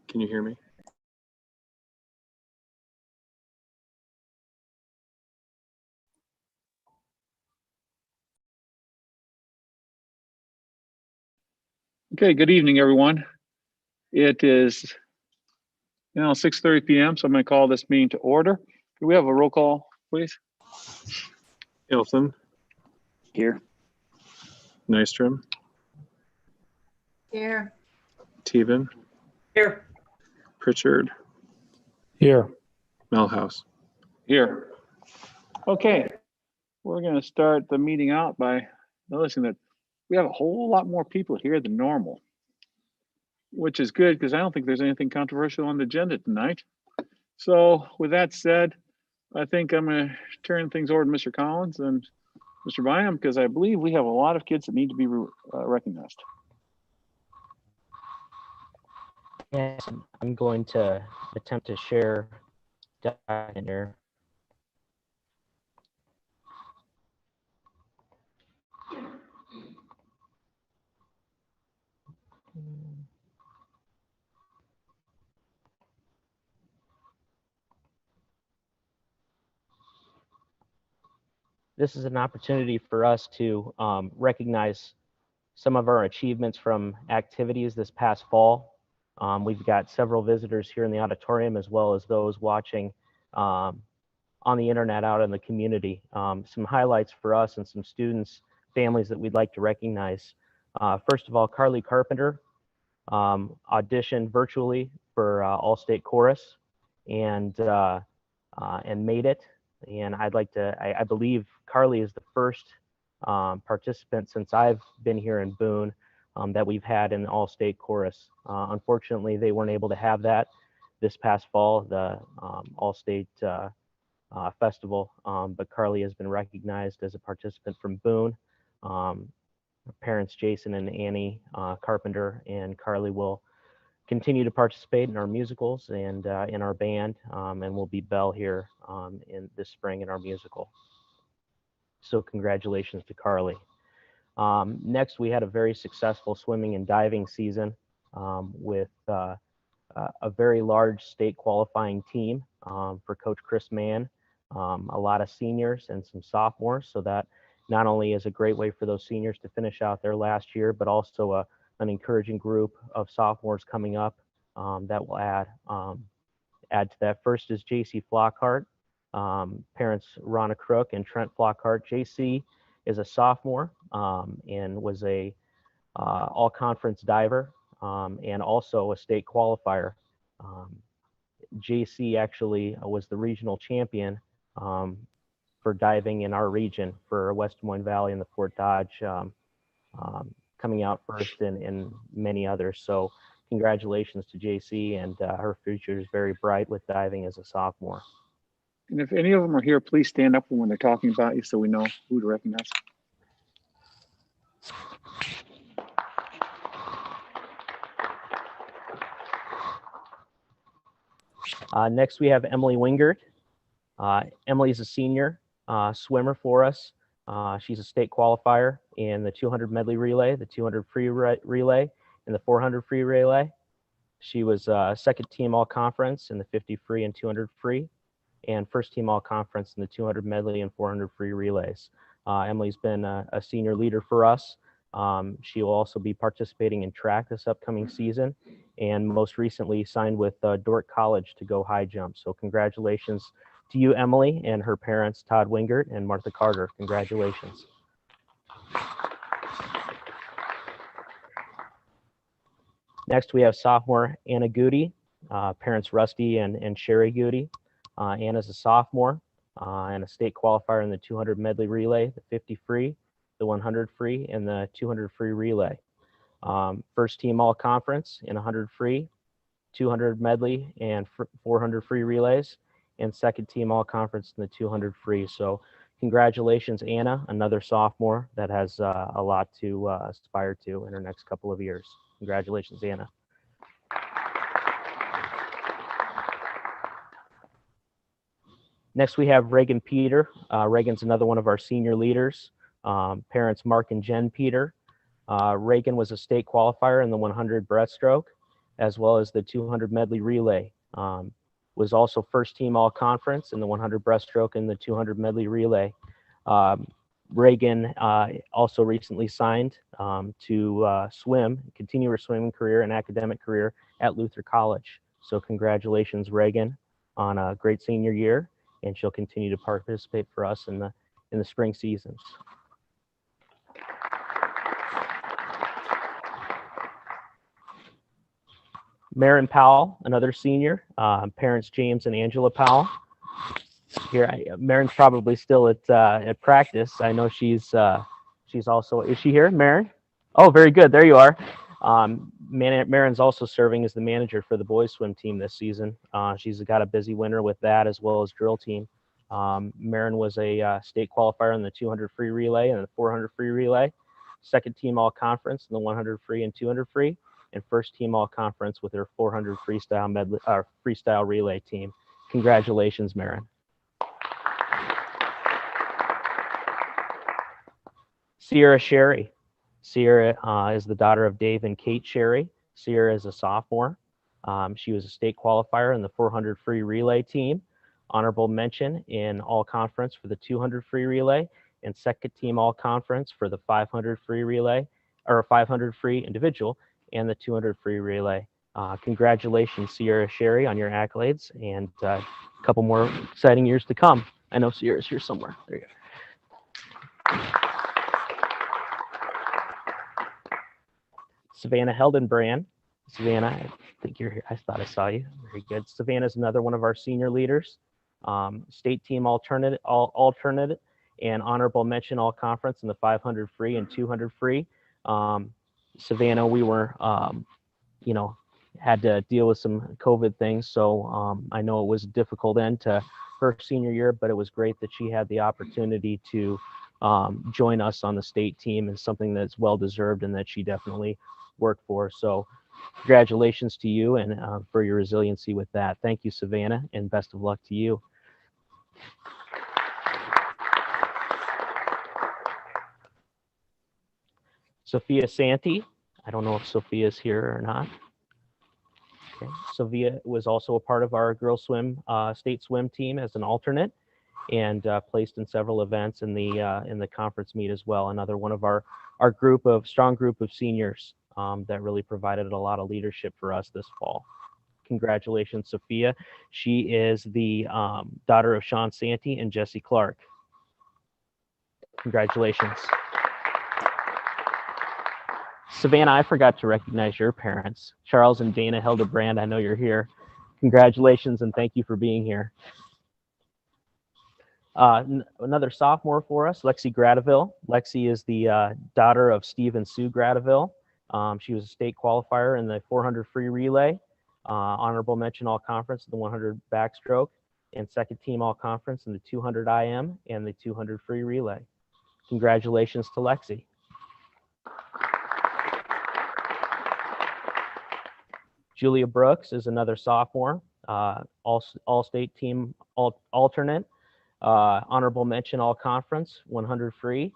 Can you hear me? Okay, good evening, everyone. It is 6:30 p.m., so I'm going to call this meeting to order. Can we have a roll call, please? Ilson. Here. Nystrom. Here. Teven. Here. Pritchard. Here. Melhouse. Here. Okay, we're going to start the meeting out by noticing that we have a whole lot more people here than normal, which is good because I don't think there's anything controversial on the agenda tonight. So with that said, I think I'm going to turn things over to Mr. Collins and Mr. Bynum, because I believe we have a lot of kids that need to be recognized. Yes, I'm going to attempt to share document here. This is an opportunity for us to recognize some of our achievements from activities this past fall. We've got several visitors here in the auditorium, as well as those watching on the internet out in the community. Some highlights for us and some students, families that we'd like to recognize. First of all, Carly Carpenter auditioned virtually for All-State Chorus and made it. And I'd like to, I believe Carly is the first participant since I've been here in Boone that we've had in the All-State Chorus. Unfortunately, they weren't able to have that this past fall, the All-State Festival, but Carly has been recognized as a participant from Boone. Her parents, Jason and Annie Carpenter, and Carly will continue to participate in our musicals and in our band, and will be Belle here in this spring in our musical. So congratulations to Carly. Next, we had a very successful swimming and diving season with a very large state qualifying team for Coach Chris Mann, a lot of seniors and some sophomores. So that not only is a great way for those seniors to finish out their last year, but also an encouraging group of sophomores coming up that will add to that. First is JC Flockhart, parents Ronna Crook and Trent Flockhart. JC is a sophomore and was a all-conference diver and also a state qualifier. JC actually was the regional champion for diving in our region for West Des Moines Valley and the Fort Dodge, coming out first in many others. So congratulations to JC, and her future is very bright with diving as a sophomore. And if any of them are here, please stand up when they're talking about you so we know who to recognize. Next, we have Emily Wingert. Emily is a senior swimmer for us. She's a state qualifier in the 200 medley relay, the 200 free relay, and the 400 free relay. She was second team all conference in the 50 free and 200 free, and first team all conference in the 200 medley and 400 free relays. Emily's been a senior leader for us. She will also be participating in track this upcoming season, and most recently signed with Dordt College to go high jump. So congratulations to you, Emily, and her parents, Todd Wingert and Martha Carter. Congratulations. Next, we have sophomore Anna Goody, parents Rusty and Sherry Goody. Anna's a sophomore and a state qualifier in the 200 medley relay, the 50 free, the 100 free, and the 200 free relay. First team all conference in 100 free, 200 medley, and 400 free relays, and second team all conference in the 200 free. So congratulations, Anna, another sophomore that has a lot to aspire to in her next couple of years. Congratulations, Anna. Next, we have Reagan Peter. Reagan's another one of our senior leaders. Parents Mark and Jen Peter. Reagan was a state qualifier in the 100 breaststroke, as well as the 200 medley relay. Was also first team all conference in the 100 breaststroke and the 200 medley relay. Reagan also recently signed to continue her swimming career and academic career at Luther College. So congratulations, Reagan, on a great senior year, and she'll continue to participate for us in the spring seasons. Marin Powell, another senior, parents James and Angela Powell. Here, Marin's probably still at practice. I know she's also, is she here, Marin? Oh, very good. There you are. Marin's also serving as the manager for the boys swim team this season. She's got a busy winter with that as well as drill team. Marin was a state qualifier in the 200 free relay and the 400 free relay, second team all conference in the 100 free and 200 free, and first team all conference with her 400 freestyle relay team. Congratulations, Marin. Sierra Sherry. Sierra is the daughter of Dave and Kate Sherry. Sierra is a sophomore. She was a state qualifier in the 400 free relay team, honorable mention in all conference for the 200 free relay, and second team all conference for the 500 free relay, or 500 free individual, and the 200 free relay. Congratulations, Sierra Sherry, on your accolades, and a couple more exciting years to come. I know Sierra's here somewhere. There you go. Savannah Heldenbrand. Savannah, I think you're here. I thought I saw you. Very good. Savannah's another one of our senior leaders. State team alternate, and honorable mention all conference in the 500 free and 200 free. Savannah, we were, had to deal with some COVID things, so I know it was a difficult end to her senior year, but it was great that she had the opportunity to join us on the state team, and something that's well deserved and that she definitely worked for. So congratulations to you and for your resiliency with that. Thank you, Savannah, and best of luck to you. Sophia Santee. I don't know if Sophia's here or not. Okay. Sophia was also a part of our girls swim state swim team as an alternate, and placed in several events in the conference meet as well. Another one of our strong group of seniors that really provided a lot of leadership for us this fall. Congratulations, Sophia. She is the daughter of Sean Santee and Jesse Clark. Congratulations. Savannah, I forgot to recognize your parents. Charles and Dana Hildebrand, I know you're here. Congratulations and thank you for being here. Another sophomore for us, Lexi Gradeville. Lexi is the daughter of Steve and Sue Gradeville. She was a state qualifier in the 400 free relay, honorable mention all conference in the 100 backstroke, and second team all conference in the 200 IM and the 200 free relay. Congratulations to Lexi. Julia Brooks is another sophomore, all-state team alternate, honorable mention all conference, 100 free,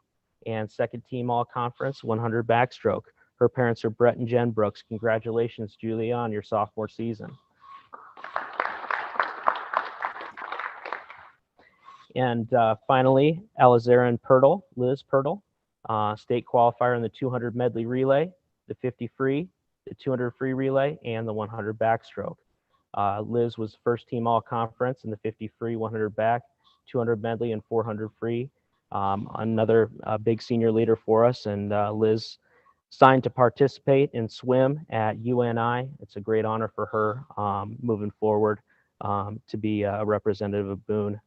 and second team all conference, 100 backstroke. Her parents are Brett and Jen Brooks. Congratulations, Julia, on your sophomore season. And finally, Alizarin Pirtle, Liz Pirtle, state qualifier in the 200 medley relay, the 50 free, the 200 free relay, and the 100 backstroke. Liz was first team all conference in the 50 free, 100 back, 200 medley, and 400 free. Another big senior leader for us, and Liz signed to participate in swim at UNI. It's a great honor for her moving forward to be a representative of Boone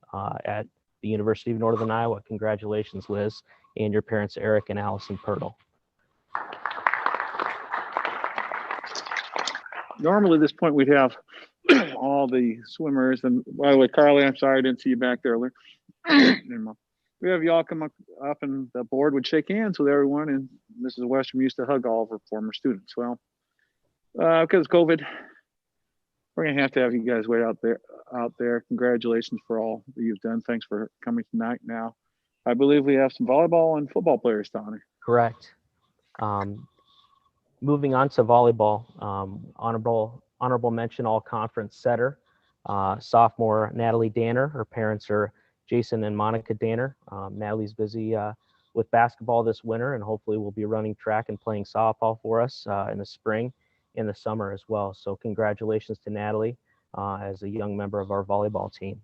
at the University of Northern Iowa. Congratulations, Liz, and your parents, Eric and Allison Pirtle. Normally at this point we'd have all the swimmers, and by the way, Carly, I'm sorry I didn't see you back there earlier. We have y'all come up and the board would shake hands with everyone, and Mrs. Westrom used to hug all of her former students. Well, because of COVID, we're gonna have to have you guys wait out there. Congratulations for all that you've done. Thanks for coming tonight. Now, I believe we have some volleyball and football players to honor. Correct. Moving on to volleyball, honorable mention all conference setter, sophomore Natalie Danner. Her parents are Jason and Monica Danner. Natalie's busy with basketball this winter, and hopefully will be running track and playing softball for us in the spring, in the summer as well. So congratulations to Natalie as a young member of our volleyball team.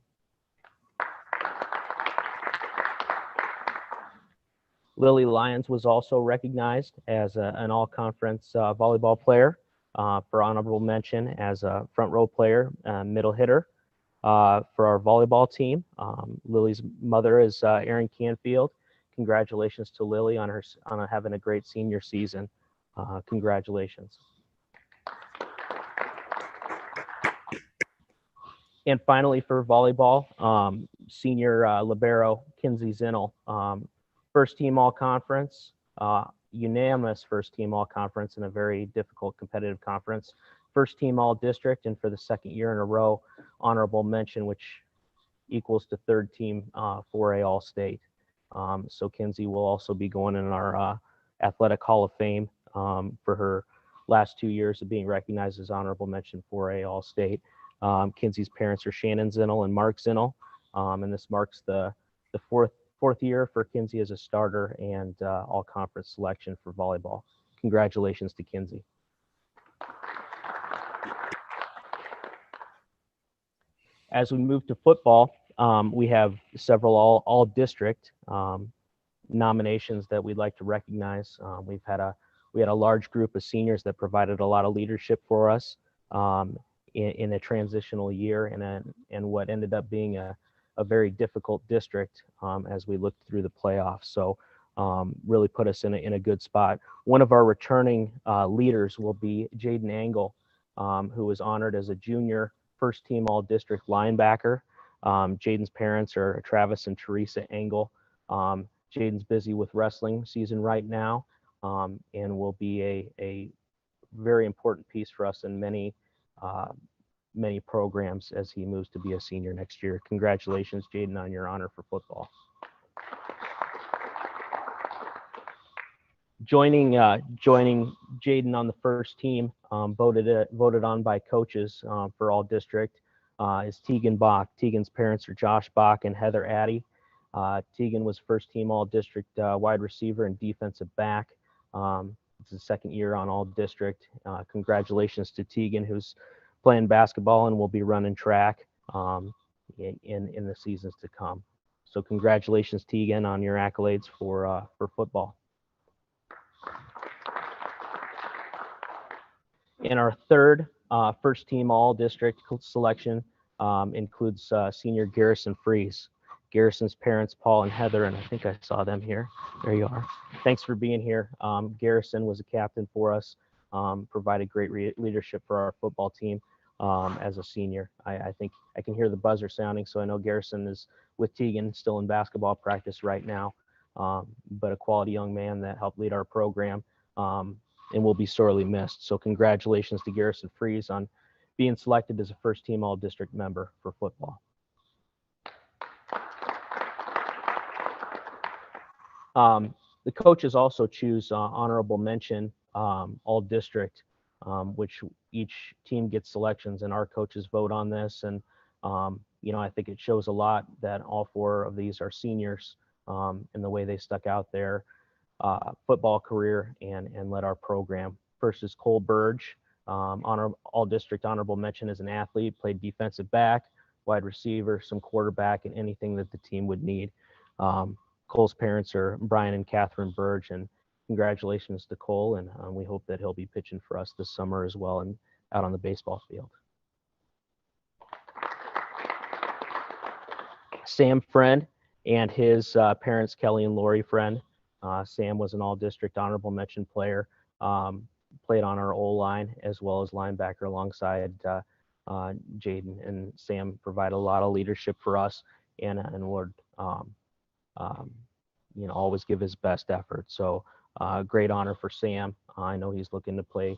Lily Lyons was also recognized as an all-conference volleyball player for honorable mention as a front row player, middle hitter for our volleyball team. Lily's mother is Erin Canfield. Congratulations to Lily on having a great senior season. Congratulations. And finally, for volleyball, senior libero Kinsey Zinnel. First team all conference, unanimous first team all conference in a very difficult competitive conference. First team all district, and for the second year in a row, honorable mention, which equals to third team 4A all state. So Kinsey will also be going in our athletic hall of fame for her last 2 years of being recognized as honorable mention 4A all state. Kinsey's parents are Shannon Zinnel and Mark Zinnel, and this marks the fourth year for Kinsey as a starter and all conference selection for volleyball. Congratulations to Kinsey. As we move to football, we have several all district nominations that we'd like to recognize. We had a large group of seniors that provided a lot of leadership for us in a transitional year and what ended up being a very difficult district as we looked through the playoffs. So really put us in a good spot. One of our returning leaders will be Jaden Angle, who was honored as a junior first team all district linebacker. Jaden's parents are Travis and Teresa Angle. Jaden's busy with wrestling season right now and will be a very important piece for us in many programs as he moves to be a senior next year. Congratulations, Jaden, on your honor for football. Joining Jaden on the first team, voted on by coaches for all district, is Tegan Bach. Tegan's parents are Josh Bach and Heather Addy. Tegan was first team all district wide receiver and defensive back. It's his second year on all district. Congratulations to Tegan, who's playing basketball and will be running track in the seasons to come. So congratulations, Tegan, on your accolades for football. And our third first team all district selection includes senior Garrison Fries. Garrison's parents, Paul and Heather, and I think I saw them here. There you are. Thanks for being here. Garrison was a captain for us, provided great leadership for our football team as a senior. I think I can hear the buzzer sounding, so I know Garrison is with Tegan, still in basketball practice right now, but a quality young man that helped lead our program and will be sorely missed. So congratulations to Garrison Fries on being selected as a first team all district member for football. The coaches also choose honorable mention all district, which each team gets selections, and our coaches vote on this. And I think it shows a lot that all four of these are seniors in the way they stuck out their football career and led our program. First is Cole Burge, all district honorable mention as an athlete, played defensive back, wide receiver, some quarterback, and anything that the team would need. Cole's parents are Brian and Catherine Burge, and congratulations to Cole, and we hope that he'll be pitching for us this summer as well and out on the baseball field. Sam Friend and his parents, Kelly and Lori Friend. Sam was an all-district honorable mention player, played on our O-line as well as linebacker alongside Jaden, and Sam provided a lot of leadership for us and would always give his best effort. So great honor for Sam. I know he's looking to play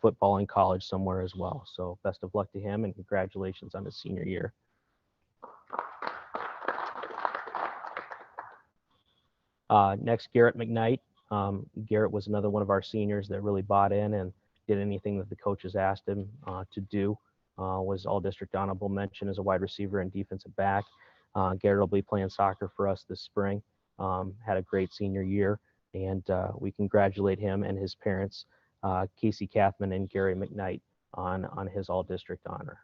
football in college somewhere as well. So best of luck to him and congratulations on his senior year. Next, Garrett McKnight, Garrett was another one of our seniors that really bought in and did anything that the coaches asked him to do. Was all district honorable mention as a wide receiver and defensive back. Garrett will be playing soccer for us this spring. Had a great senior year, and we congratulate him and his parents, Casey Kathman and Gary McKnight, on his all district honor.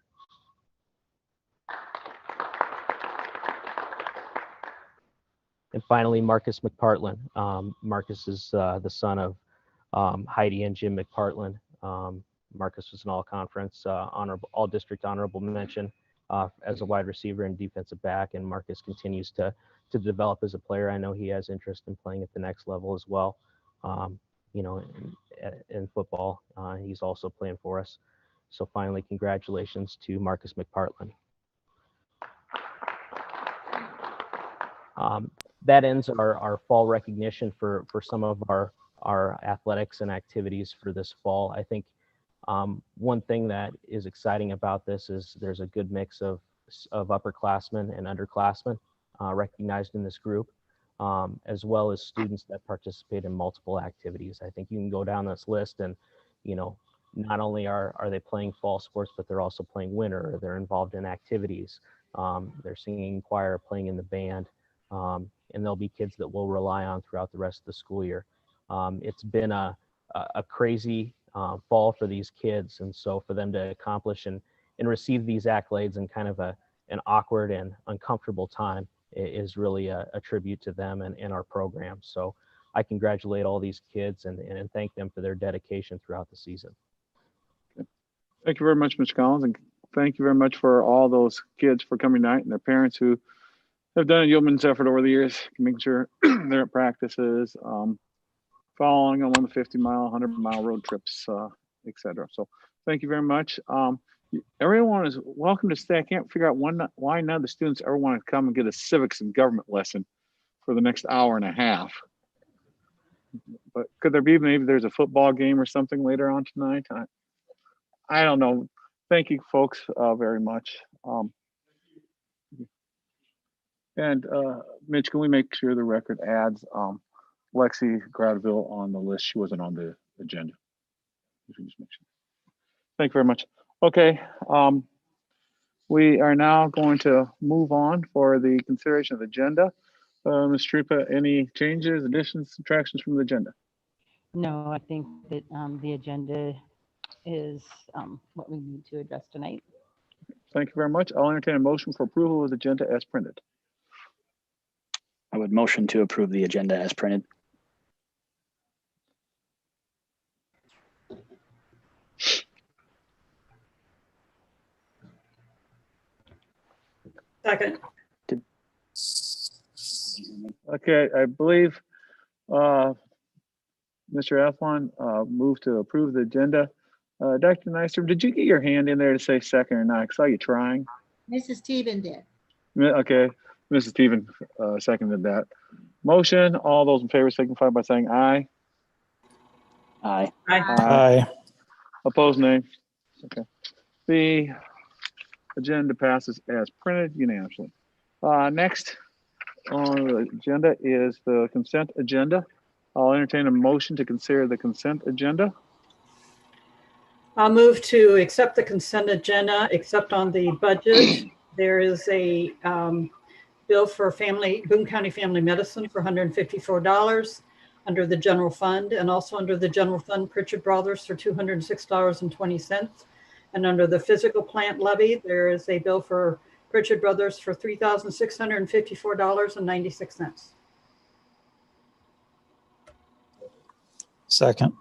And finally, Marcus McPartland. Marcus is the son of Heidi and Jim McPartland. Marcus was an all-conference, all-district honorable mention as a wide receiver and defensive back, and Marcus continues to develop as a player. I know he has interest in playing at the next level as well. You know, in football, he's also playing for us. So finally, congratulations to Marcus McPartland. That ends our fall recognition for some of our athletics and activities for this fall. I think one thing that is exciting about this is there's a good mix of upperclassmen and underclassmen recognized in this group, as well as students that participate in multiple activities. I think you can go down this list and, you know, not only are they playing fall sports, but they're also playing winter, or they're involved in activities. They're singing choir, playing in the band. And there'll be kids that we'll rely on throughout the rest of the school year. It's been a crazy fall for these kids, and so for them to accomplish and receive these accolades in kind of an awkward and uncomfortable time is really a tribute to them and our program. So I congratulate all these kids and thank them for their dedication throughout the season. Thank you very much, Mr. Collins, and thank you very much for all those kids for coming tonight and their parents who have done a yeoman's effort over the years, making sure they're at practices, following them on the 50-mile, 100-mile road trips, etc. So thank you very much. Everyone is welcome to stay. I can't figure out why none of the students ever want to come and get a civics and government lesson for the next hour and a half. But could there be, maybe there's a football game or something later on tonight? I don't know. Thank you, folks, very much. And Mitch, can we make sure the record adds Lexi Gradville on the list? She wasn't on the agenda. Just make sure. Thank you very much. Okay, we are now going to move on for the consideration of the agenda. Ms. Tripa, any changes, additions, subtractions from the agenda? No, I think that the agenda is what we need to address tonight. Thank you very much. I'll entertain a motion for approval of the agenda as printed. I would motion to approve the agenda as printed. Second. Okay, I believe Mr. Athlon moved to approve the agenda. Dr. Nystrom, did you get your hand in there to say second or not? I saw you trying. Mrs. Steven did. Okay, Mrs. Steven seconded that motion. All those in favor signify by saying aye. Aye. Aye. Opposed, nay. Okay. The agenda passes as printed unanimously. Next on the agenda is the consent agenda. I'll entertain a motion to consider the consent agenda. I'll move to accept the consent agenda, except on the budget. There is a bill for Boone County Family Medicine for $154 under the general fund, and also under the general fund, Pritchard Brothers for $206.20. And under the physical plant levy, there is a bill for Pritchard Brothers for $3,654.96. Second.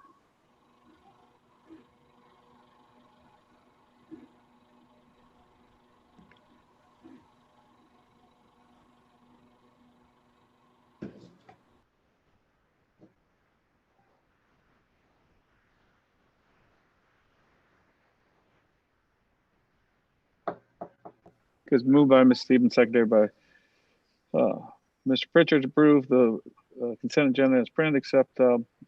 Because moved by Ms. Stevens, seconded by Mr. Pritchard to approve the consent agenda as printed, except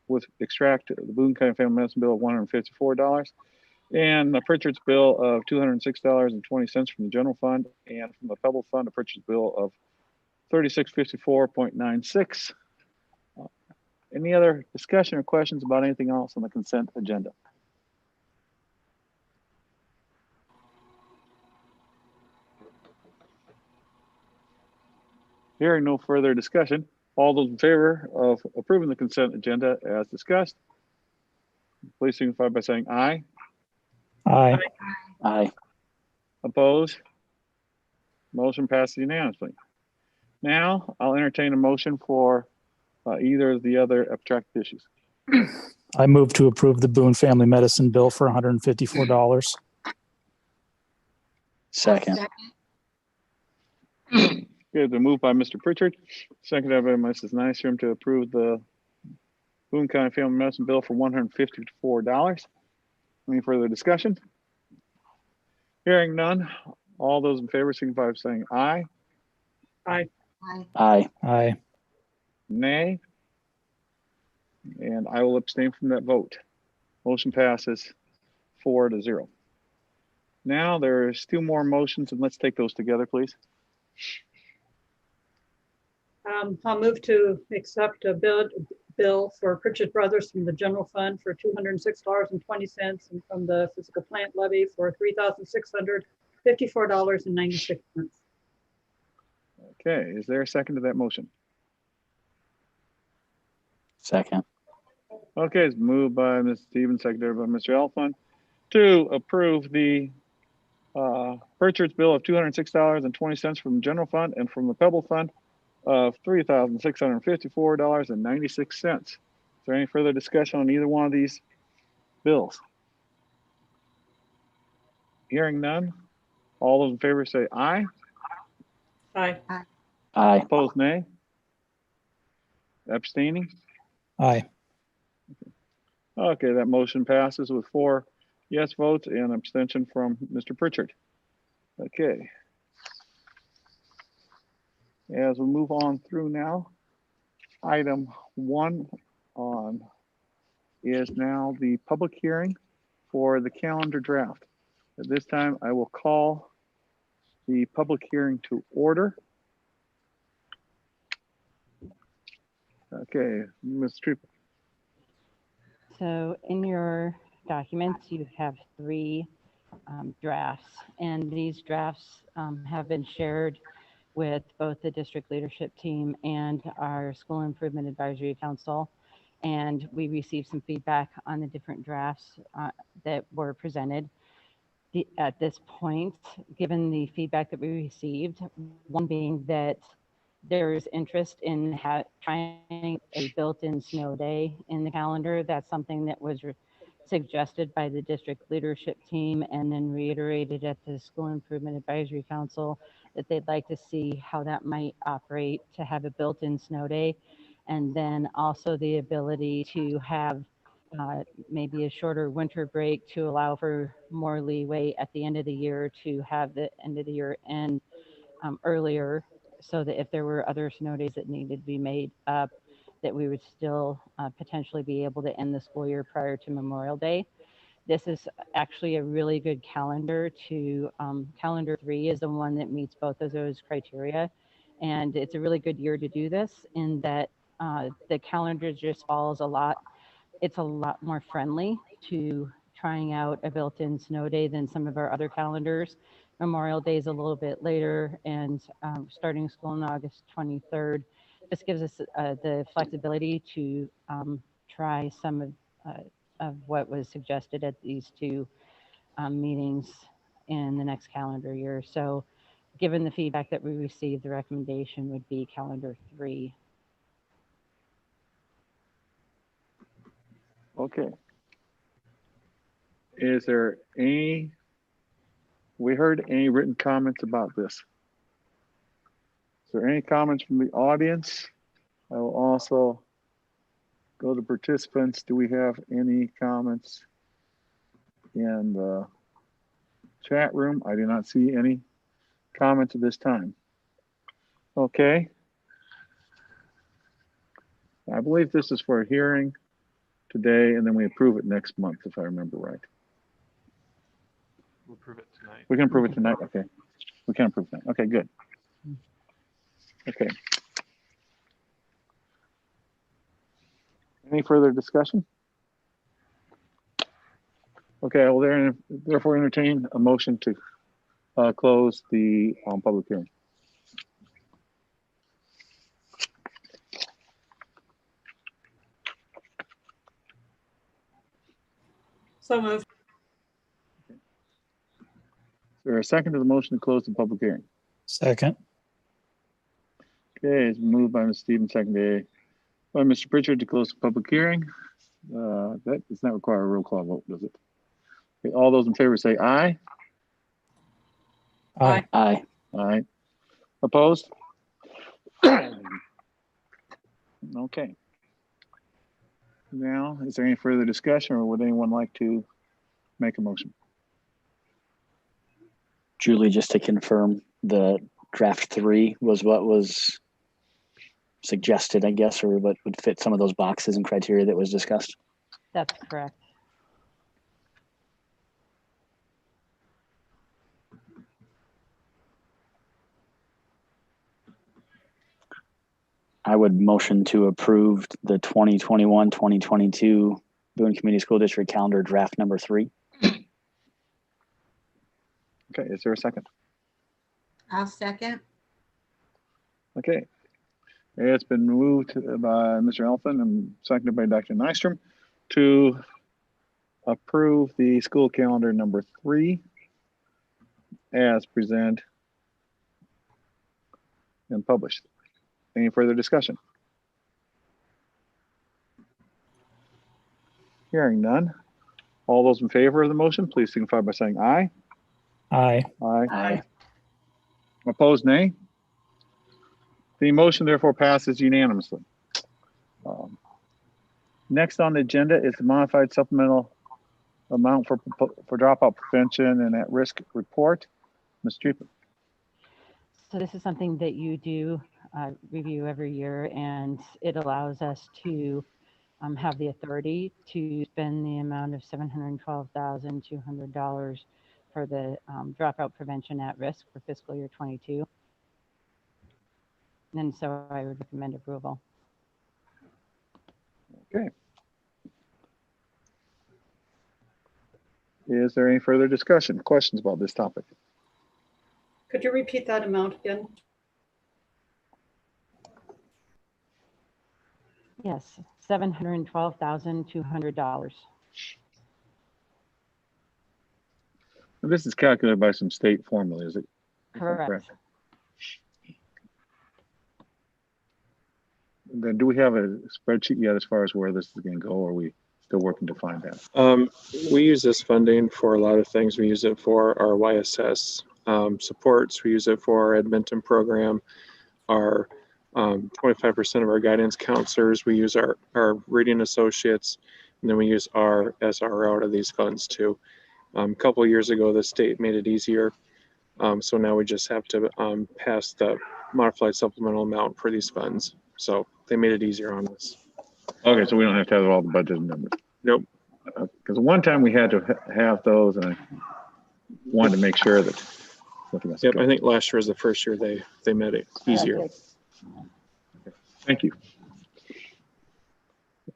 with extract the Boone County Family Medicine bill of $154 and the Pritchard's bill of $206.20 from the general fund, and from the Pebble Fund, a Pritchard's bill of $3654.96. Any other discussion or questions about anything else on the consent agenda? Hearing no further discussion, all those in favor of approving the consent agenda as discussed, please signify by saying aye. Aye. Aye. Opposed? Motion passes unanimously. Now I'll entertain a motion for either of the other abstracted issues. I move to approve the Boone Family Medicine bill for $154. Second. Okay, the move by Mr. Pritchard, seconded by Mrs. Nystrom to approve the Boone County Family Medicine bill for $154. Any further discussion? Hearing none, all those in favor signify by saying aye. Aye. Aye. Nay. And I will abstain from that vote. Motion passes 4-0. Now there's two more motions, and let's take those together, please. I'll move to accept a bill for Pritchard Brothers from the general fund for $206.20 and from the physical plant levy for $3,654.96. Okay, is there a second to that motion? Second. Okay, it's moved by Ms. Stevens, seconded by Mr. Elfman to approve the Pritchard's bill of $206.20 from the general fund and from the Pebble fund of $3,654.96. Is there any further discussion on either one of these bills? Hearing none, all those in favor say aye. Aye. Aye. Opposed, nay. Abstaining? Aye. Okay, that motion passes with 4 yes votes and abstention from Mr. Pritchard. Okay. As we move on through now, item 1 on is now the public hearing for the calendar draft. At this time, I will call the public hearing to order. Okay, Ms. Tripp. So in your documents, you have 3 drafts, and these drafts have been shared with both the district leadership team and our School Improvement Advisory Council. And we received some feedback on the different drafts that were presented. At this point, given the feedback that we received, one being that there is interest in trying a built-in snow day in the calendar. That's something that was suggested by the district leadership team and then reiterated at the School Improvement Advisory Council that they'd like to see how that might operate to have a built-in snow day. And then also the ability to have maybe a shorter winter break to allow for more leeway at the end of the year to have the end of the year end earlier, so that if there were other snow days that needed to be made up, that we would still potentially be able to end the school year prior to Memorial Day. This is actually a really good calendar to, calendar 3 is the one that meets both of those criteria. And it's a really good year to do this in that the calendar just falls it's a lot more friendly to trying out a built-in snow day than some of our other calendars. Memorial Day is a little bit later, and starting school on August 23rd. This gives us the flexibility to try some of what was suggested at these 2 meetings in the next calendar year. So given the feedback that we received, the recommendation would be calendar 3. Okay. Is there we heard any written comments about this? Is there any comments from the audience? I will also go to participants. Do we have any comments in the chat room? I do not see any comments at this time. Okay. I believe this is for a hearing today, and then we approve it next month, if I remember right. We'll approve it tonight. We can approve it tonight. Okay. We can approve that. Okay, good. Okay. Any further discussion? Okay, I will therefore entertain a motion to close the public hearing. So moved. Is there a second to the motion to close the public hearing? Second. Okay, it's moved by Mr. Stevens, seconded by Mr. Pritchard to close the public hearing. That does not require a roll call vote, does it? Okay, all those in favor say aye. Aye. Aye. Aye. Opposed? Okay. Now, is there any further discussion or would anyone like to make a motion? Julie, just to confirm, the draft 3 was what was suggested, I guess, or what would fit some of those boxes and criteria that was discussed? That's correct. I would motion to approve the 2021-2022 Boone Community School District calendar draft number 3. Okay, is there a second? I'll second. Okay. It's been moved by Mr. Elfin and seconded by Dr. Nystrom to approve the school calendar number 3 as presented and published. Any further discussion? Hearing none. All those in favor of the motion, please signify by saying aye. Aye. Aye. Aye. Opposed, nay. The motion therefore passes unanimously. Next on the agenda is the modified supplemental amount for dropout prevention and at-risk report. Ms. Treeper. So this is something that you do review every year, and it allows us to have the authority to spend the amount of $712,200 for the dropout prevention at risk for fiscal year 22. And so I would recommend approval. Okay. Is there any further discussion, questions about this topic? Could you repeat that amount again? Yes, $712,200. This is calculated by some state formula, is it? If I'm Correct. Then do we have a spreadsheet yet as far as where this is going to go, or are we still working to find that? We use this funding for a lot of things. We use it for our YSS supports. We use it for our Edmonton program, our 25% of our guidance counselors. We use our reading associates, and then we use our SRO out of these funds too. A couple of years ago, the state made it easier. So now we just have to pass the modified supplemental amount for these funds. So they made it easier on us. Okay, so we don't have to have all the budget numbers. Nope. Because one time we had to have those, and I wanted to make sure that nothing else. Yep, I think last year was the first year they made it easier. Thank you.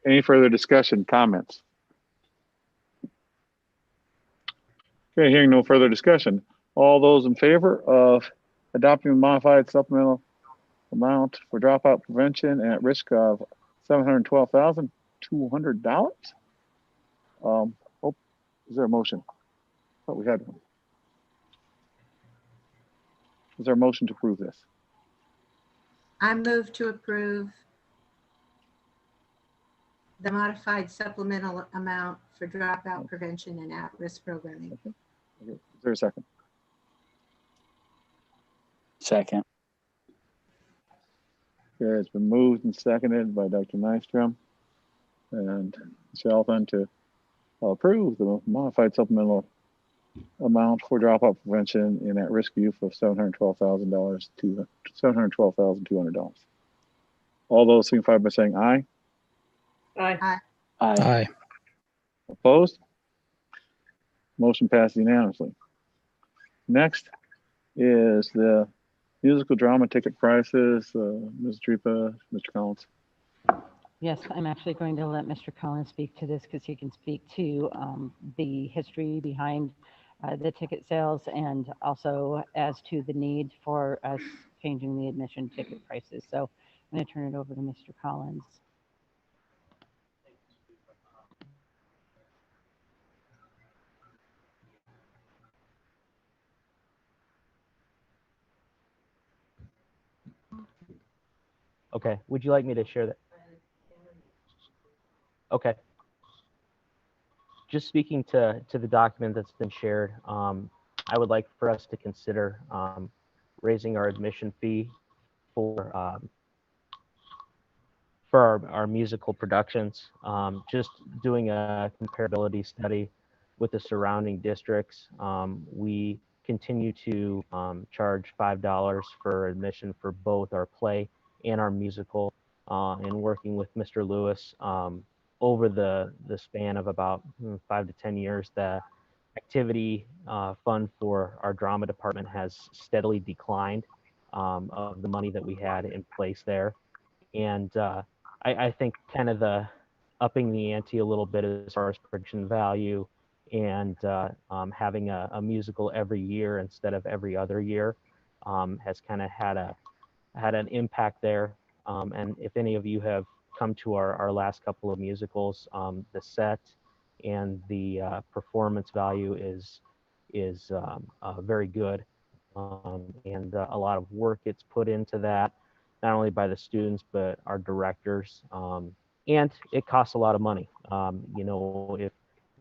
Any further discussion, comments? Okay, hearing no further discussion. All those in favor of adopting the modified supplemental amount for dropout prevention and at risk of $712,200? Is there a motion? Thought we had one. Is there a motion to approve this? I move to approve the modified supplemental amount for dropout prevention and at-risk programming. Okay. Is there a second? Second. Okay, it's been moved and seconded by Dr. Nystrom and Mr. Elfin to approve the modified supplemental amount for dropout prevention in at-risk youth of $712,000 to $712,200. All those signify by saying aye. Aye. Aye. Aye. Opposed? Motion passed unanimously. Next is the musical drama ticket prices. Ms. Drepa, Mr. Collins. Yes, I'm actually going to let Mr. Collins speak to this because he can speak to the history behind the ticket sales and also as to the need for us changing the admission ticket prices. So I'm going to turn it over to Mr. Collins. Okay, would you like me to share that? Okay. Just speaking to the document that's been shared, I would like for us to consider raising our admission fee for our musical productions. Just doing a comparability study with the surrounding districts. We continue to charge $5 for admission for both our play and our musical, and working with Mr. Lewis over the span of about 5 to 10 years, the activity fund for our drama department has steadily declined of the money that we had in place there. And I think kind of the upping the ante a little bit as far as production value and having a musical every year instead of every other year has kind of had an impact there. And if any of you have come to our last couple of musicals, the set and the performance value is very good, and a lot of work gets put into that, not only by the students but our directors, and it costs a lot of money. If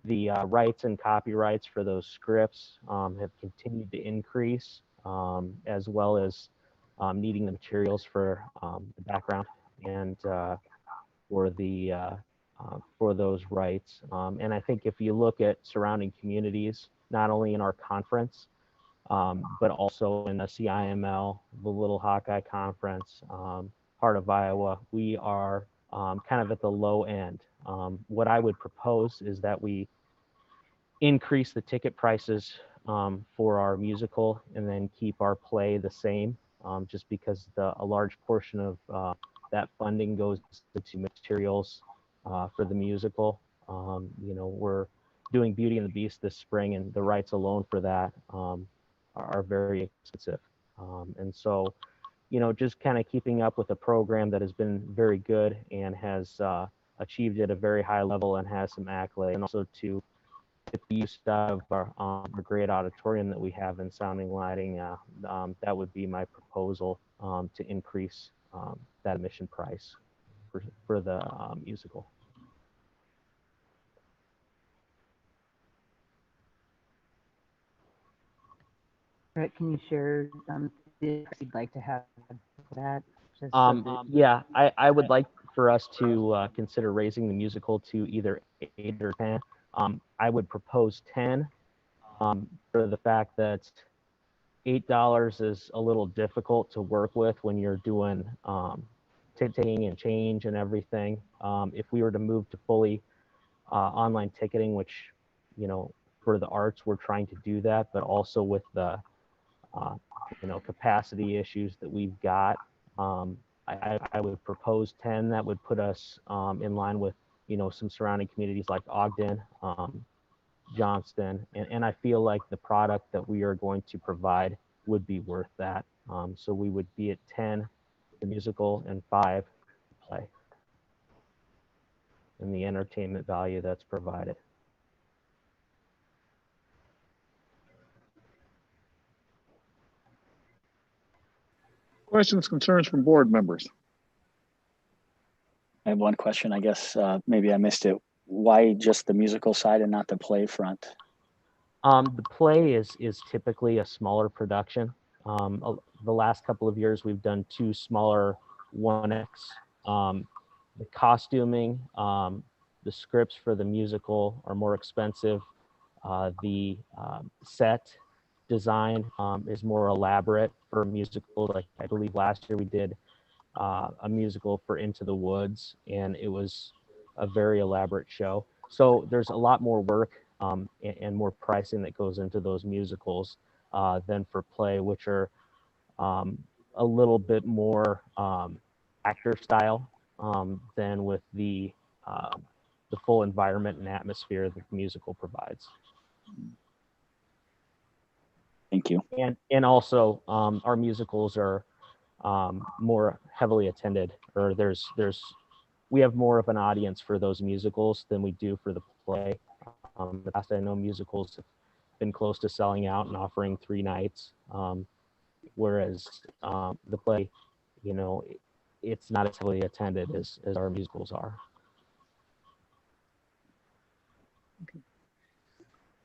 the rights and copyrights for those scripts have continued to increase, as well as needing the materials for the background and for those rights. And I think if you look at surrounding communities, not only in our conference, but also in the CIML, the Little Hawkeye Conference, part of Iowa, we are kind of at the low end. What I would propose is that we increase the ticket prices for our musical and then keep our play the same, just because a large portion of that funding goes to materials for the musical. We're doing Beauty and the Beast this spring, and the rights alone for that are very expensive. And so, just kind of keeping up with a program that has been very good and has achieved at a very high level and has some accolades, and also to get the use of our great auditorium that we have in Sounding Lighting. That would be my proposal, to increase that admission price for the musical. Brett, can you share if you'd like to have that? Just so that- Yeah, I would like for us to consider raising the musical to either 8 or 10. I would propose 10 for the fact that $8 is a little difficult to work with when you're doing ticketing and change and everything. If we were to move to fully online ticketing, which, for the arts, we're trying to do that, but also with the capacity issues that we've got, I would propose 10. That would put us in line with some surrounding communities like Ogden, Johnston, and I feel like the product that we are going to provide would be worth that. So we would be at 10 the musical and 5 play, and the entertainment value that's provided. Questions, concerns from board members? I have one question, I guess, maybe I missed it. Why just the musical side and not the play front? The play is typically a smaller production. The last couple of years, we've done 2 smaller 1X. The costuming, the scripts for the musical are more expensive. The set design is more elaborate for a musical. Like, I believe last year we did a musical for Into the Woods, and it was a very elaborate show. So there's a lot more work and more pricing that goes into those musicals than for play, which are a little bit more actor style. than with the full environment and atmosphere that the musical provides. Thank you. And also our musicals are more heavily attended, or we have more of an audience for those musicals than we do for the play. In the past, I know musicals have been close to selling out and offering 3 nights, whereas the play, you know, it's not as heavily attended as our musicals are.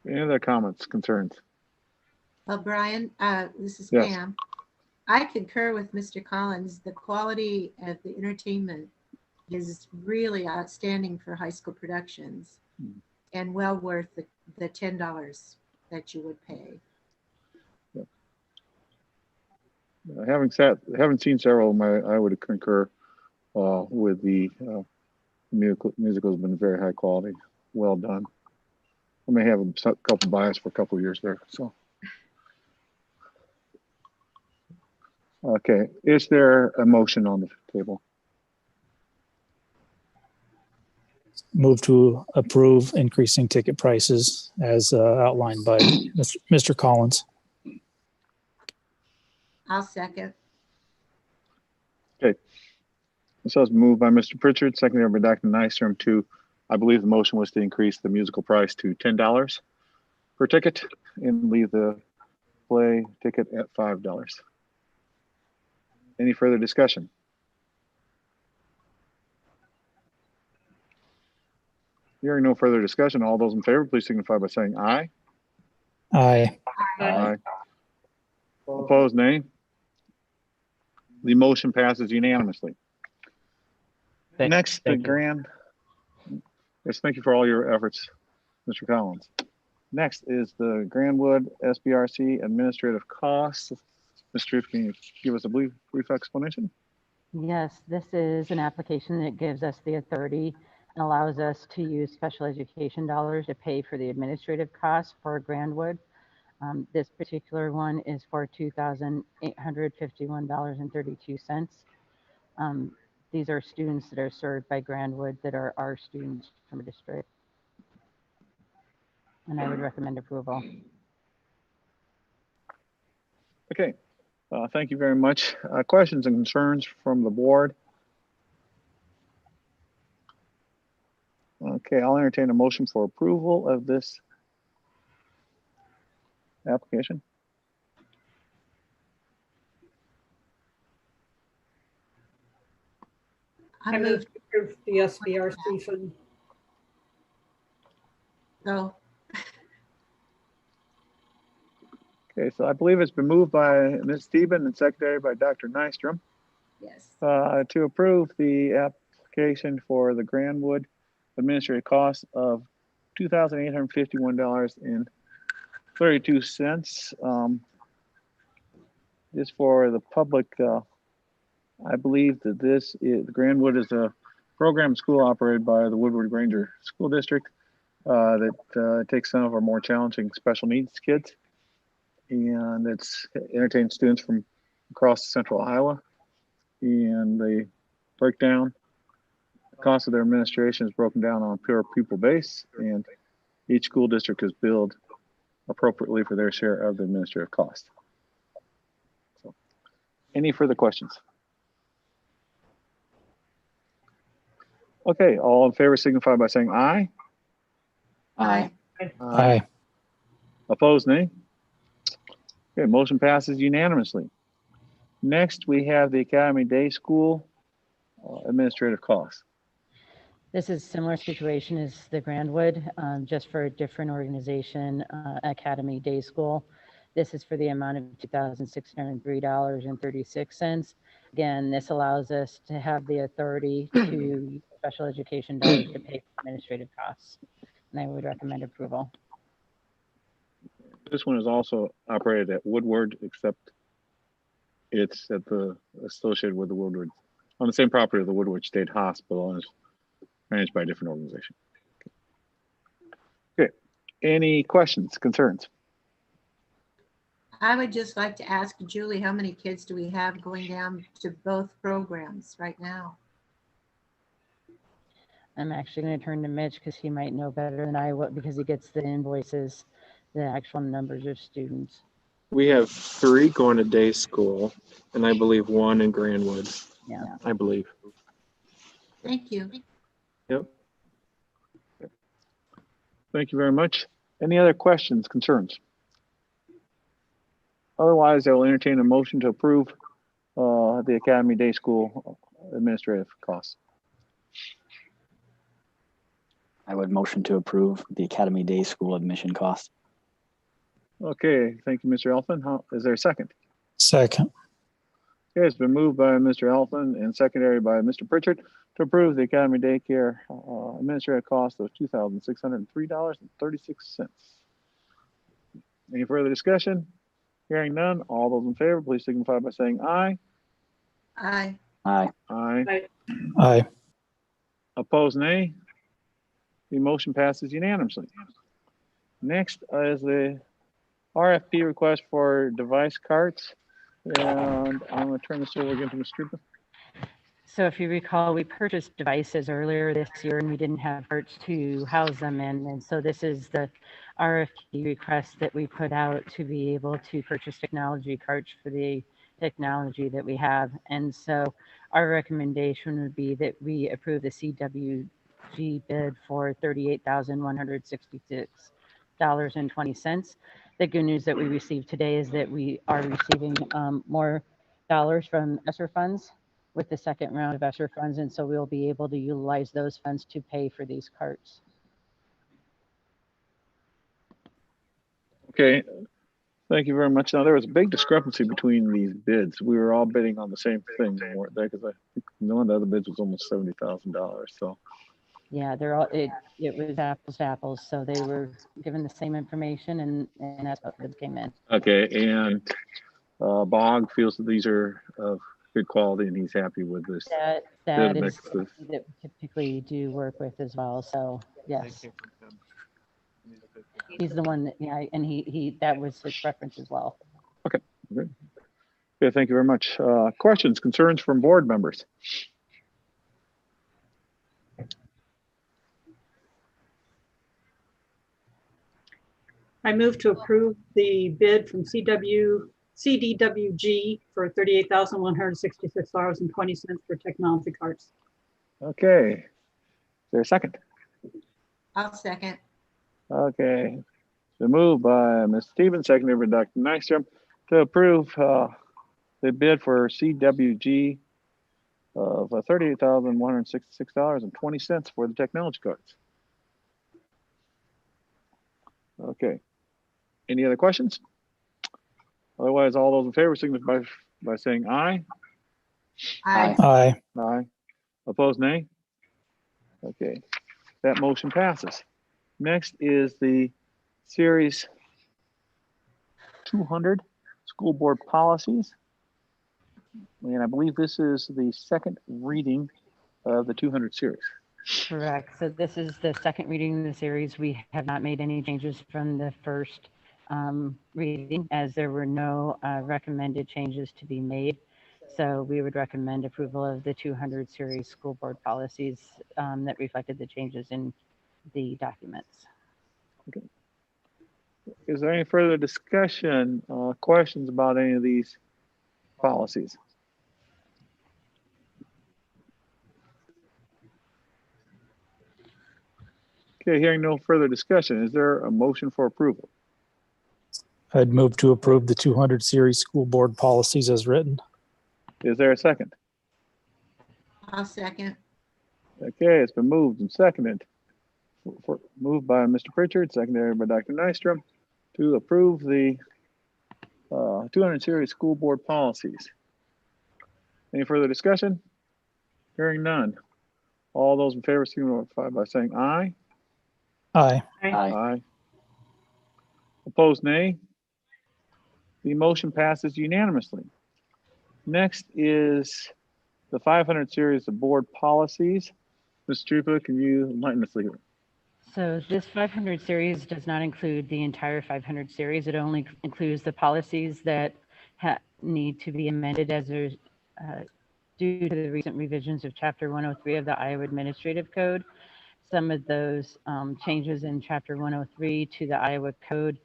Any other comments, concerns? Well, Brian, this is Yes. Pam. I concur with Mr. Collins. The quality of the entertainment is really outstanding for high school productions and well worth the $10 that you would pay. Having seen several of them, I would concur with the musical has been very high quality, well done. I may have a couple bias for a couple of years there. So, okay, is there a motion on the table? Move to approve increasing ticket prices as outlined by Mr. Collins. I'll second. This was moved by Mr. Pritchard, seconded by Dr. Nystrom to, I believe the motion was to increase the musical price to $10 per ticket and leave the play ticket at $5. Any further discussion? Hearing no further discussion, all those in favor, please signify by saying aye. Aye. Aye. Opposed, nay. The motion passes unanimously. Next, the thank you. grand. Yes, thank you for all your efforts, Mr. Collins. Next is the Grandwood SBRC administrative costs. Mr. Reef, can you give us a brief explanation? Yes, this is an application that gives us the authority and allows us to use special education dollars to pay for the administrative costs for Grandwood. This particular one is for $2,851.32. These are students that are served by Grandwood that are our students from a district. And I would recommend approval. Okay, thank you very much. Questions and concerns from the board? Okay, I'll entertain a motion for approval of this application. I move to approve the SBRC fund. Go. Okay, so I believe it's been moved by Ms. Steben and secondary by Dr. Nystrom Yes. to approve the application for the Grandwood administrative cost of $2,851.32. Just for the public, I believe that Grandwood is a program school operated by the Woodward Granger School District that takes some of our more challenging special needs kids, and it's entertains students from across central Iowa, and they break down the cost of their administration is broken down on a pure pupil base, and each school district is billed appropriately for their share of the administrative cost. So, any further questions? Okay, all in favor signify by saying aye. Aye. Aye. Opposed, nay? Okay, motion passes unanimously. Next, we have the Academy Day School administrative costs. This is a similar situation as the Grandwood, just for a different organization, Academy Day School. This is for the amount of $2,603.36. Again, this allows us to have the authority to use special education dollars to pay for administrative costs. And I would recommend approval. This one is also operated at Woodward, except it's associated with the Woodward, on the same property of the Woodward State Hospital, and is managed by a different organization. Okay, any questions, concerns? I would just like to ask Julie, how many kids do we have going down to both programs right now? I'm actually going to turn to Mitch because he might know better than I will because he gets the invoices, the actual numbers of students. We have 3 going to day school, and I believe 1 in Grandwood. Yeah. I believe. Thank you. Yep. Thank you very much. Any other questions, concerns? Otherwise, I will entertain a motion to approve the Academy Day School administrative costs. I would motion to approve the Academy Day School admission cost. Okay, thank you, Mr. Elfin. Is there a second? Second. Okay, it's been moved by Mr. Elfin and secondary by Mr. Pritchard to approve the Academy Daycare administrative cost of $2,603.36. Any further discussion? Hearing none, all those in favor, please signify by saying aye. Aye. Aye. Aye. Aye. Opposed, nay. The motion passes unanimously. Next is the RFP request for device carts. And I'm going to turn this over again to Ms. Strupa. So if you recall, we purchased devices earlier this year and we didn't have parts to house them in. And so this is the RFP request that we put out to be able to purchase technology carts for the technology that we have. And so our recommendation would be that we approve the CWG bid for $38,166.20. The good news that we received today is that we are receiving more dollars from ESSER funds with the second round of ESSER funds. And so we'll be able to utilize those funds to pay for these carts. Okay, thank you very much. Now, there was a big discrepancy between these bids. We were all bidding on the same thing, weren't they? Because I think one of the other bids was almost $70,000. So, Yeah, they're all, it was apples to apples. So they were given the same information and that's what bids came in. okay, and Bog feels that these are of good quality and he's happy with this. That bid is mix. that we typically do work with as well. So yes, he's the one that, yeah, and he that was his preference as well. Okay, good. Okay, thank you very much. Questions, concerns from board members? I move to approve the bid from CDWG for $38,166.20 for technology carts. Okay, is there a second? I'll second. Okay, so moved by Ms. Stevens, seconded by Dr. Nystrom to approve the bid for CWG of $38,166.20 for the technology cards. Okay, any other questions? Otherwise, all those in favor signify by saying aye. Aye. Aye. Aye. Opposed, nay? Okay, that motion passes. Next is the Series 200 School Board Policies. And I believe this is the second reading of the 200 series. Correct. So this is the second reading in the series. We have not made any changes from the first reading as there were no recommended changes to be made. So we would recommend approval of the 200 series school board policies that reflected the changes in the documents. Okay. Is there any further discussion, questions about any of these policies? Okay, hearing no further discussion, is there a motion for approval? I'd move to approve the 200 series school board policies as written. Is there a second? I'll second. Okay, it's been moved and seconded. Moved by Mr. Pritchard, seconded by Dr. Nystrom to approve the 200 series school board policies. Any further discussion? Hearing none. All those in favor signify by saying aye. Aye. Aye. Aye. Opposed, nay. The motion passes unanimously. Next is the 500 series of board policies. Ms. Strupa, can you enlighten us here? So this 500 series does not include the entire 500 series. It only includes the policies that need to be amended as there's due to the recent revisions of Chapter 103 of the Iowa Administrative Code. Some of those changes in Chapter 103 to the Iowa Code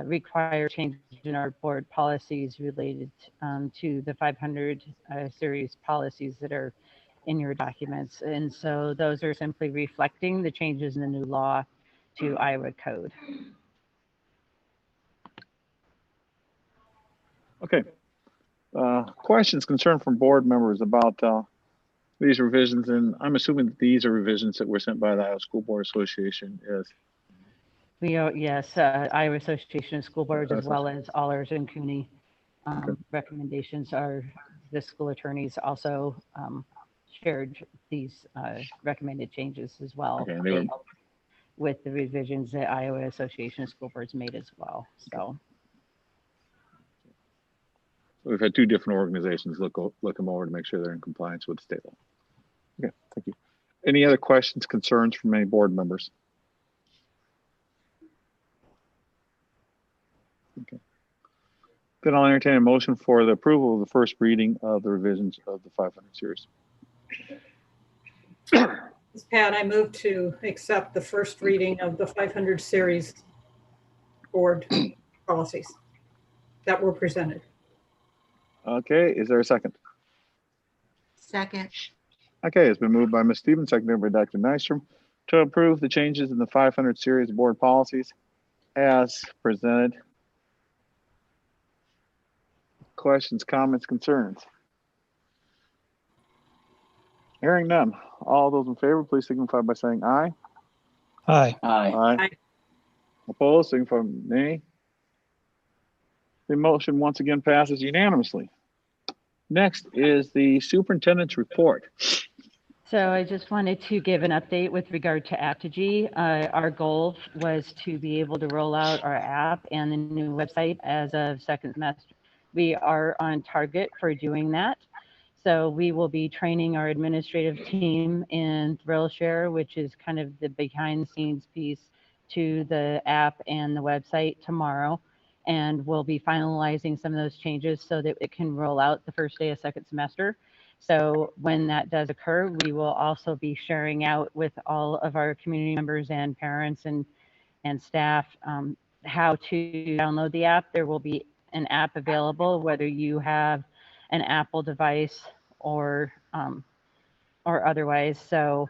require changes in our board policies related to the 500 series policies that are in your documents. And so those are simply reflecting the changes in the new law to Iowa Code. Okay. Questions, concern from board members about these revisions, and I'm assuming that these are revisions that were sent by the Iowa School Board Association. Yes, Iowa Association of School Boards, as well as Allers and Cooney recommendations are, the school attorneys also shared these recommended changes as well. Okay, and they were, with the revisions that Iowa Association of School Boards made as well. So we've had two different organizations look them over to make sure they're in compliance with state law. Okay, thank you. Any other questions, concerns from any board members? Okay. Then I'll entertain a motion for the approval of the first reading of the revisions of the 500 series. Ms. Pat, I move to accept the first reading of the 500 series board policies that were presented. Okay, is there a second? Second. Okay, it's been moved by Ms. Stevens, seconded by Dr. Nystrom, to approve the changes in the 500 series board policies as presented. Questions, comments, concerns? Hearing none. All those in favor, please signify by saying aye. Aye. Aye. Aye. Opposed, signify by nay. The motion once again passes unanimously. Next is the superintendent's report. So I just wanted to give an update with regard to Apogee. Our goal was to be able to roll out our app and the new website as of second semester. We are on target for doing that. So we will be training our administrative team in ThrillShare, which is kind of the behind the scenes piece to the app and the website tomorrow. And we'll be finalizing some of those changes so that it can roll out the first day of second semester. So when that does occur, we will also be sharing out with all of our community members and parents and staff how to download the app. There will be an app available, whether you have an Apple device or otherwise. So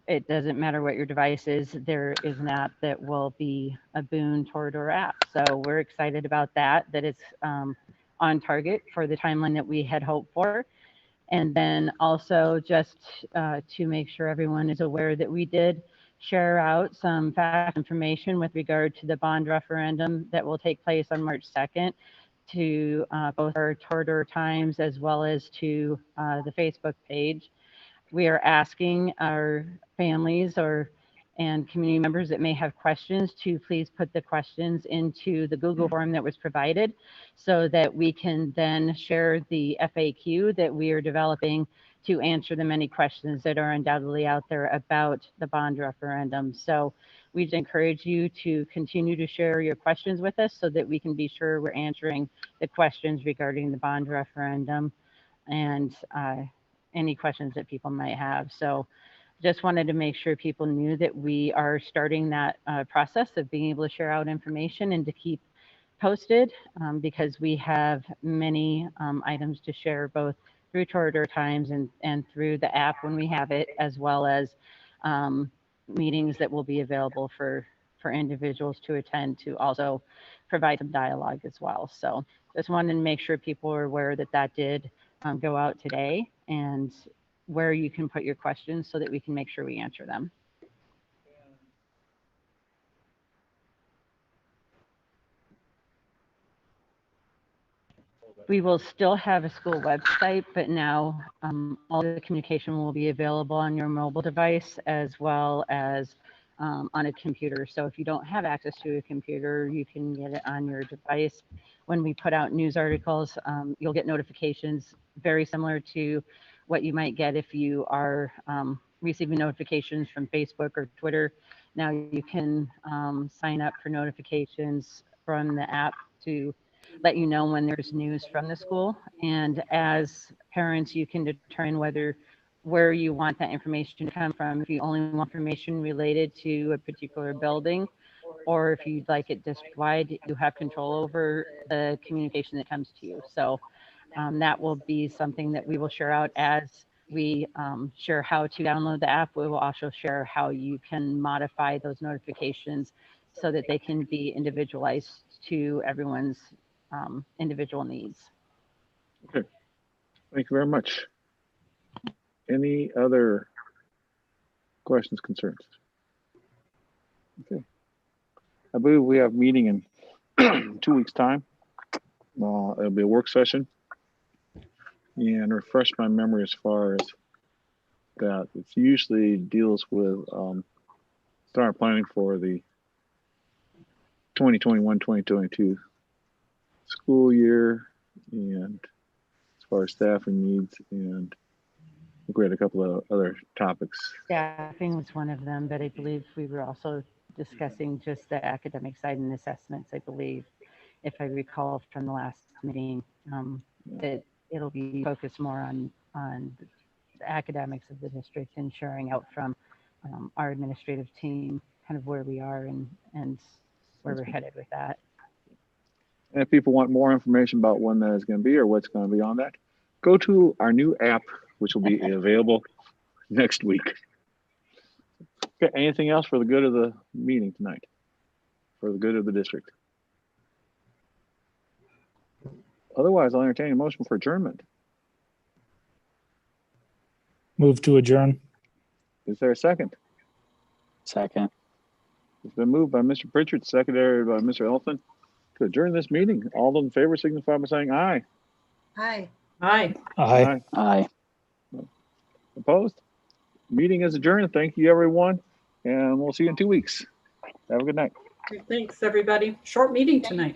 it doesn't matter what your device is, there is an app that will be a boon toward our app. So we're excited about that it's on target for the timeline that we had hoped for. And then also just to make sure everyone is aware that we did share out some fact information with regard to the bond referendum that will take place on March 2nd to both our Twitter Times as well as to the Facebook page. We are asking our families and community members that may have questions to please put the questions into the Google form that was provided so that we can then share the FAQ that we are developing to answer the many questions that are undoubtedly out there about the bond referendum. So we'd encourage you to continue to share your questions with us so that we can be sure we're answering the questions regarding the bond referendum and any questions that people might have. So just wanted to make sure people knew that we are starting that process of being able to share out information and to keep posted because we have many items to share both through Twitter Times and through the app when we have it, as well as meetings that will be available for individuals to attend to also provide some dialogue as well. So just wanted to make sure people are aware that that did go out today and where you can put your questions so that we can make sure we answer them. We will still have a school website, but now all the communication will be available on your mobile device as well as on a computer. So if you don't have access to a computer, you can get it on your device. When we put out news articles, you'll get notifications very similar to what you might get if you are receiving notifications from Facebook or Twitter. Now you can sign up for notifications from the app to let you know when there's news from the school. And as parents, you can determine where you want that information to come from. If you only want information related to a particular building, or if you'd like it district-wide, you have control over the communication that comes to you. So that will be something that we will share out as we share how to download the app. We will also share how you can modify those notifications so that they can be individualized to everyone's individual needs. Thank you very much. Any other questions, concerns? Okay. I believe we have a meeting in 2 weeks' time. It'll be a work session. And refresh my memory as far as that. It usually deals with start planning for the 2021-2022 school year, and as far as staffing needs, and we had a couple of other topics. Staffing was one of them, but I believe we were also discussing just the academic side and assessments, I believe, if I recall from the last meeting, that it'll be focused more on the academics of the district and sharing out from our administrative team kind of where we are and where we're headed with that. And if people want more information about when that is going to be or what's going to be on that, go to our new app, which will be available next week. Okay, anything else for the good of the meeting tonight? For the good of the district? Otherwise, I'll entertain a motion for adjournment. Move to adjourn. Is there a second? Second. It's been moved by Mr. Pritchard, secondary by Mr. Elfin, to adjourn this meeting. All those in favor signify by saying aye. Hi. Aye. Aye. Aye. Opposed? Meeting is adjourned. Thank you, everyone. And we'll see you in 2 weeks. Have a good night. Thanks, everybody. Short meeting tonight.